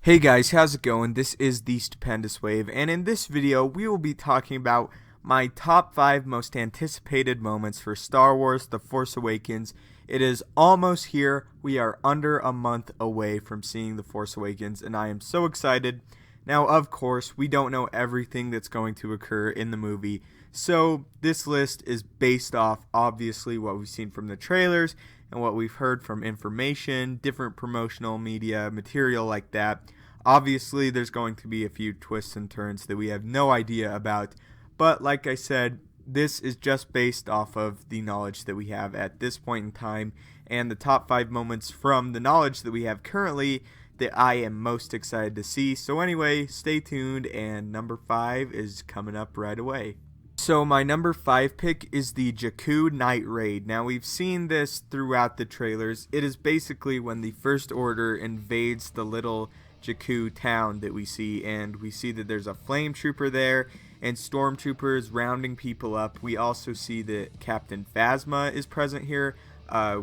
Hey guys, how's it going? This is the Stupendous Wave, and in this video we will be talking about my top 5 most anticipated moments for Star Wars The Force Awakens. It is almost here. We are under a month away from seeing The Force Awakens, and I am so excited. Now, of course, we don't know everything that's going to occur in the movie, so this list is based off, obviously, what we've seen from the trailers and what we've heard from information, different promotional media, material like that. Obviously, there's going to be a few twists and turns that we have no idea about, but like I said, this is just based off of the knowledge that we have at this point in time, and the top 5 moments from the knowledge that we have currently that I am most excited to see. So anyway, stay tuned, and number 5 is coming up right away. So my number 5 pick is the Jakku Night Raid. Now, we've seen this throughout the trailers. It is basically when the First Order invades the little Jakku town that we see, and we see that there's a flame trooper there and stormtroopers rounding people up. We also see that Captain Phasma is present here.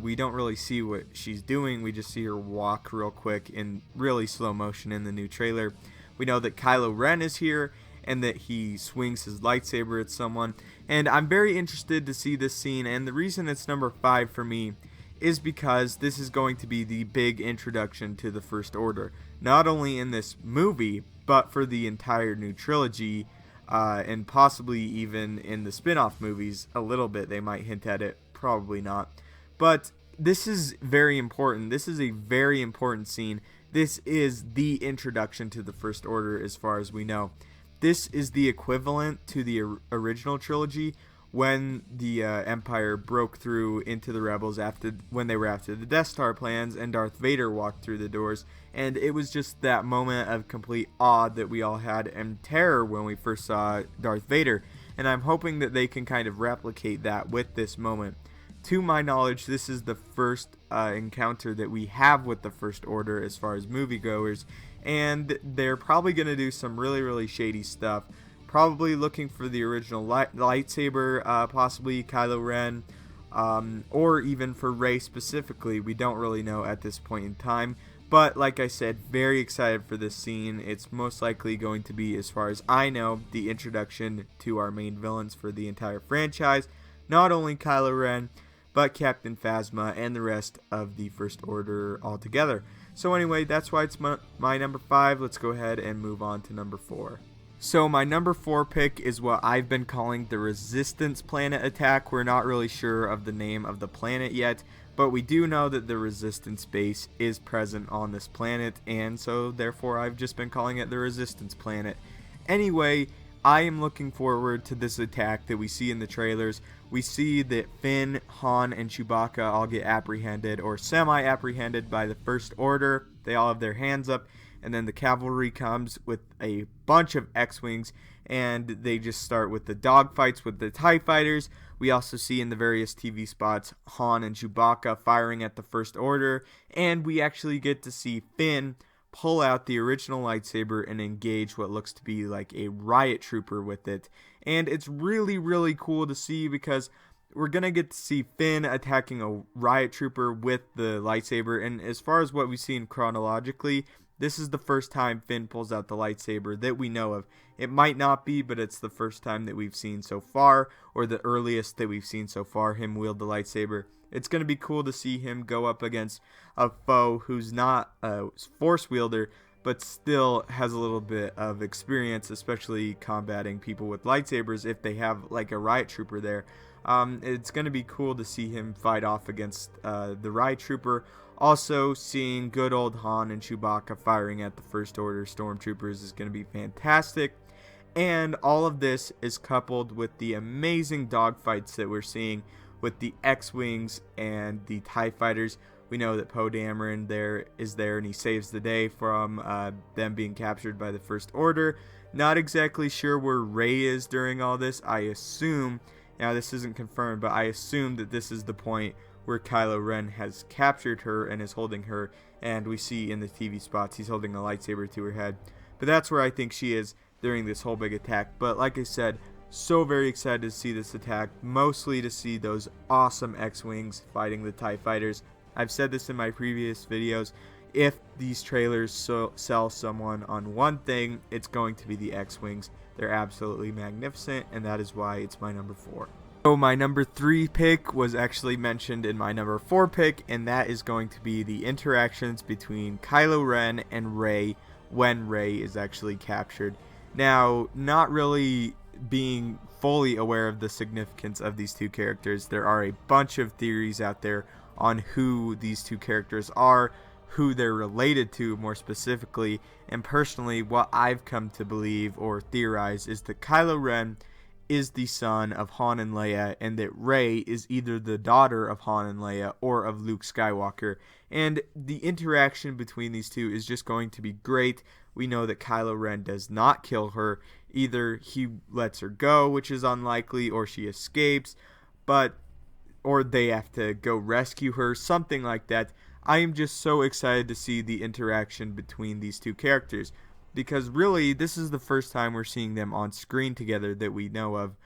We don't really see what she's doing. We just see her walk real quick in really slow motion in the new trailer. We know that Kylo Ren is here and that he swings his lightsaber at someone, and I'm very interested to see this scene, and the reason it's number 5 for me is because this is going to be the big introduction to the First Order, not only in this movie, but for the entire new trilogy, and possibly even in the spin-off movies a little bit. They might hint at it, probably not. But this is very important. This is a very important scene. This is the introduction to the First Order as far as we know. This is the equivalent to the original trilogy when the Empire broke through into the Rebels when they were after the Death Star plans and Darth Vader walked through the doors. And it was just that moment of complete awe that we all had and terror when we first saw Darth Vader. And I'm hoping that they can kind of replicate that with this moment. To my knowledge, this is the first encounter that we have with the First Order as far as moviegoers, and they're probably going to do some really shady stuff. Probably looking for the original lightsaber, possibly Kylo Ren, or even for Rey specifically. We don't really know at this point in time, but like I said, very excited for this scene. It's most likely going to be, as far as I know, the introduction to our main villains for the entire franchise. Not only Kylo Ren, but Captain Phasma and the rest of the First Order altogether. So anyway, that's why it's my number 5. Let's go ahead and move on to number 4. So my number 4 pick is what I've been calling the Resistance Planet attack. We're not really sure of the name of the planet yet, but we do know that the Resistance base is present on this planet, and so therefore I've just been calling it the Resistance Planet. Anyway, I am looking forward to this attack that we see in the trailers. We see that Finn, Han, and Chewbacca all get apprehended or semi-apprehended by the First Order. They all have their hands up, and then the cavalry comes with a bunch of X-Wings, and they just start with the dogfights with the TIE fighters. We also see in the various TV spots Han and Chewbacca firing at the First Order, and we actually get to see Finn pull out the original lightsaber and engage what looks to be like a riot trooper with it. And it's really cool to see, because we're going to get to see Finn attacking a riot trooper with the lightsaber. And as far as what we've seen chronologically, this is the first time Finn pulls out the lightsaber that we know of. It might not be, but it's the first time that we've seen so far, or the earliest that we've seen so far, him wield the lightsaber. It's going to be cool to see him go up against a foe who's not a force wielder, but still has a little bit of experience, especially combating people with lightsabers if they have like a riot trooper there. It's going to be cool to see him fight off against the riot trooper. Also, seeing good old Han and Chewbacca firing at the First Order stormtroopers is going to be fantastic. And all of this is coupled with the amazing dogfights that we're seeing with the X-Wings and the TIE fighters. We know that Poe Dameron is there and he saves the day from them being captured by the First Order. Not exactly sure where Rey is during all this. I assume, now this isn't confirmed, but I assume that this is the point where Kylo Ren has captured her and is holding her, and we see in the TV spots he's holding a lightsaber to her head. But that's where I think she is during this whole big attack. But like I said, so very excited to see this attack, mostly to see those awesome X-Wings fighting the TIE fighters. I've said this in my previous videos. if these trailers sell someone on one thing, it's going to be the X-Wings. They're absolutely magnificent, and that is why it's my number 4. So my number 3 pick was actually mentioned in my number 4 pick, and that is going to be the interactions between Kylo Ren and Rey when Rey is actually captured. Now, not really being fully aware of the significance of these two characters, there are a bunch of theories out there on who these two characters are, who they're related to more specifically, and personally what I've come to believe or theorize is that Kylo Ren is the son of Han and Leia, and that Rey is either the daughter of Han and Leia or of Luke Skywalker. And the interaction between these two is just going to be great. We know that Kylo Ren does not kill her. Either he lets her go, which is unlikely, or she escapes, or they have to go rescue her, something like that. I am just so excited to see the interaction between these two characters, because really this is the first time we're seeing them on screen together that we know of.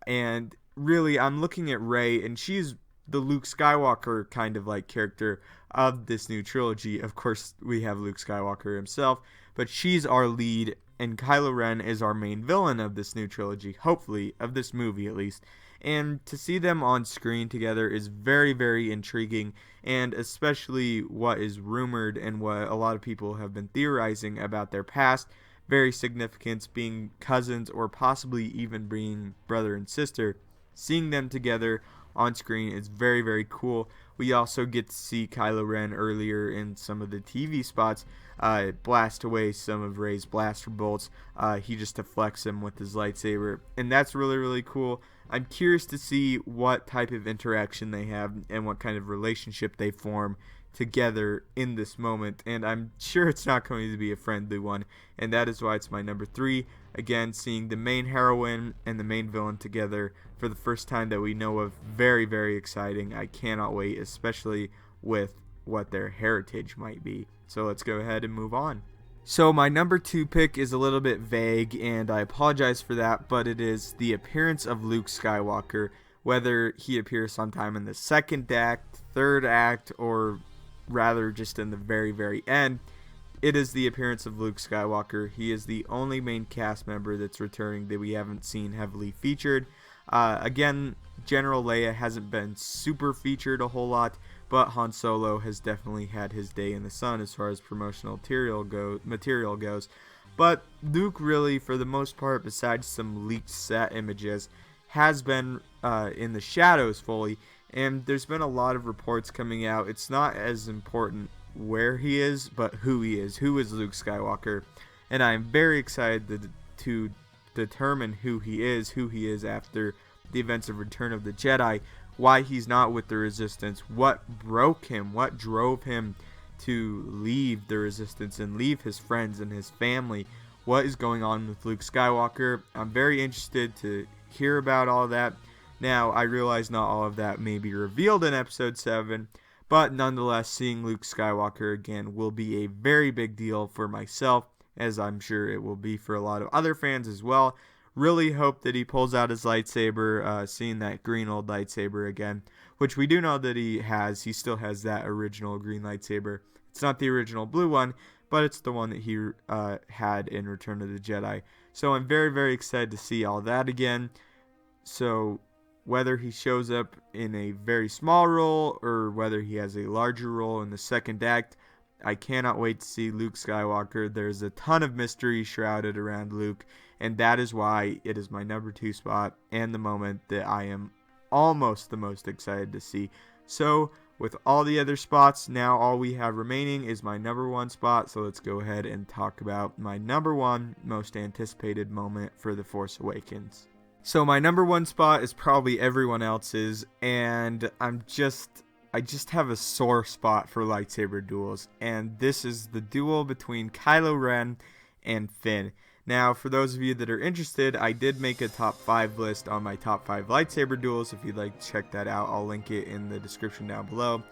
And really, I'm looking at Rey, and she's the Luke Skywalker kind of like character of this new trilogy. Of course, we have Luke Skywalker himself, but she's our lead, and Kylo Ren is our main villain of this new trilogy, hopefully, of this movie at least. And to see them on screen together is very, very intriguing, and especially what is rumored and what a lot of people have been theorizing about their past, very significant, being cousins or possibly even being brother and sister. Seeing them together on screen is very, very cool. We also get to see Kylo Ren earlier in some of the TV spots blast away some of Rey's blaster bolts. He just deflects them with his lightsaber, and that's really, really cool. I'm curious to see what type of interaction they have and what kind of relationship they form together in this moment, and I'm sure it's not going to be a friendly one, and that is why it's my number 3. Again, seeing the main heroine and the main villain together for the first time that we know of, very, very exciting. I cannot wait, especially with what their heritage might be. So let's go ahead and move on. So my number 2 pick is a little bit vague, and I apologize for that, but it is the appearance of Luke Skywalker, whether he appears sometime in the 2nd act, 3rd act, or rather just in the very, very end. It is the appearance of Luke Skywalker. He is the only main cast member that's returning that we haven't seen heavily featured. Again, General Leia hasn't been super featured a whole lot, but Han Solo has definitely had his day in the sun as far as promotional material goes. But Luke really, for the most part, besides some leaked set images, has been in the shadows fully, and there's been a lot of reports coming out. It's not as important where he is, but who he is. Who is Luke Skywalker? And I'm very excited to determine who he is after the events of Return of the Jedi, why he's not with the Resistance, what broke him, what drove him to leave the Resistance and leave his friends and his family, what is going on with Luke Skywalker. I'm very interested to hear about all that. Now, I realize not all of that may be revealed in Episode 7, but nonetheless, seeing Luke Skywalker again will be a very big deal for myself, as I'm sure it will be for a lot of other fans as well. Really hope that he pulls out his lightsaber, seeing that green old lightsaber again, which we do know that he has. He still has that original green lightsaber. It's not the original blue one, but it's the one that he had in Return of the Jedi. So I'm very, very excited to see all that again. So whether he shows up in a very small role or whether he has a larger role in the 2nd act, I cannot wait to see Luke Skywalker. There's a ton of mystery shrouded around Luke, and that is why it is my number 2 spot and the moment that I am almost the most excited to see. So with all the other spots, now all we have remaining is my number 1 spot. So let's go ahead and talk about my number 1 most anticipated moment for The Force Awakens. So my number 1 spot is probably everyone else's, and I just have a sore spot for lightsaber duels, and this is the duel between Kylo Ren and Finn. Now, for those of you that are interested, I did make a top 5 list on my top 5 lightsaber duels. If you'd like to check that out, I'll link it in the description down below.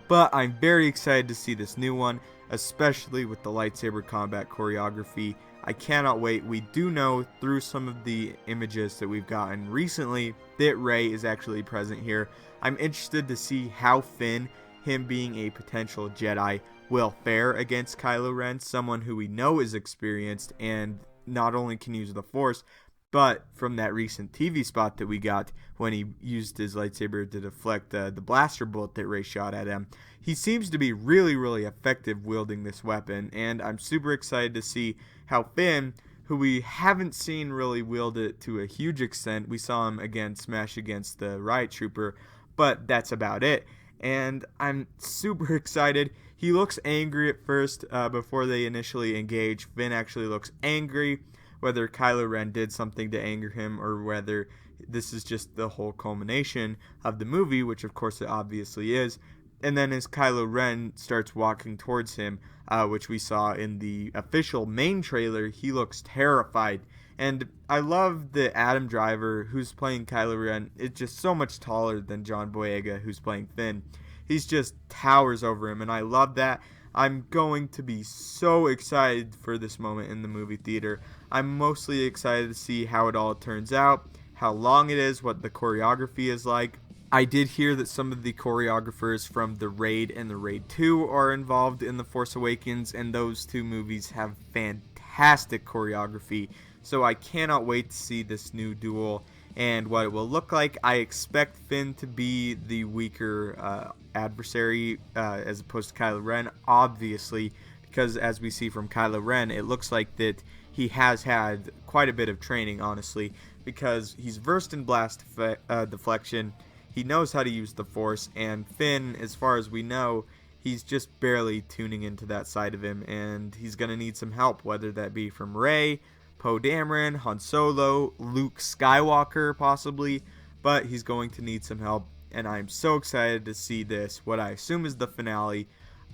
But I'm very excited to see this new one, especially with the lightsaber combat choreography. I cannot wait. We do know through some of the images that we've gotten recently that Rey is actually present here. I'm interested to see how Finn, him being a potential Jedi, will fare against Kylo Ren, someone who we know is experienced and not only can use the Force, but from that recent TV spot that we got when he used his lightsaber to deflect the blaster bolt that Rey shot at him, he seems to be really, really effective wielding this weapon, and I'm super excited to see how Finn, who we haven't seen really wield it to a huge extent, we saw him again smash against the riot trooper, but that's about it. And I'm super excited. He looks angry at first before they initially engage. Finn actually looks angry, whether Kylo Ren did something to anger him or whether this is just the whole culmination of the movie, which of course it obviously is. And then as Kylo Ren starts walking towards him, which we saw in the official main trailer, he looks terrified. And I love the Adam Driver, who's playing Kylo Ren, is just so much taller than John Boyega, who's playing Finn. He's just towers over him, and I love that. I'm going to be so excited for this moment in the movie theater. I'm mostly excited to see how it all turns out, how long it is, what the choreography is like. I did hear that some of the choreographers from The Raid and The Raid 2 are involved in The Force Awakens, and those two movies have fantastic choreography. So I cannot wait to see this new duel and what it will look like. I expect Finn to be the weaker adversary as opposed to Kylo Ren, obviously, because as we see from Kylo Ren, it looks like that he has had quite a bit of training, honestly, because he's versed in blast deflection. He knows how to use the Force, and Finn, as far as we know, he's just barely tuning into that side of him, and he's going to need some help, whether that be from Rey, Poe Dameron, Han Solo, Luke Skywalker possibly, but he's going to need some help, and I'm so excited to see this, what I assume is the finale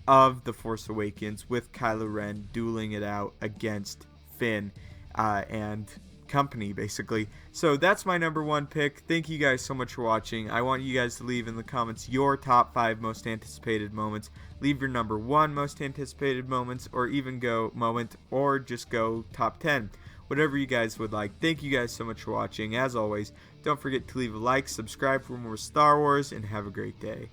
of The Force Awakens, with Kylo Ren dueling it out against Finn and company, basically. So that's my number one pick. Thank you guys so much for watching. I want you guys to leave in the comments your top 5 most anticipated moments. Leave your number 1 most anticipated moments, or even go moment, or just go top 10. Whatever you guys would like. Thank you guys so much for watching. As always, don't forget to leave a like, subscribe for more Star Wars, and have a great day.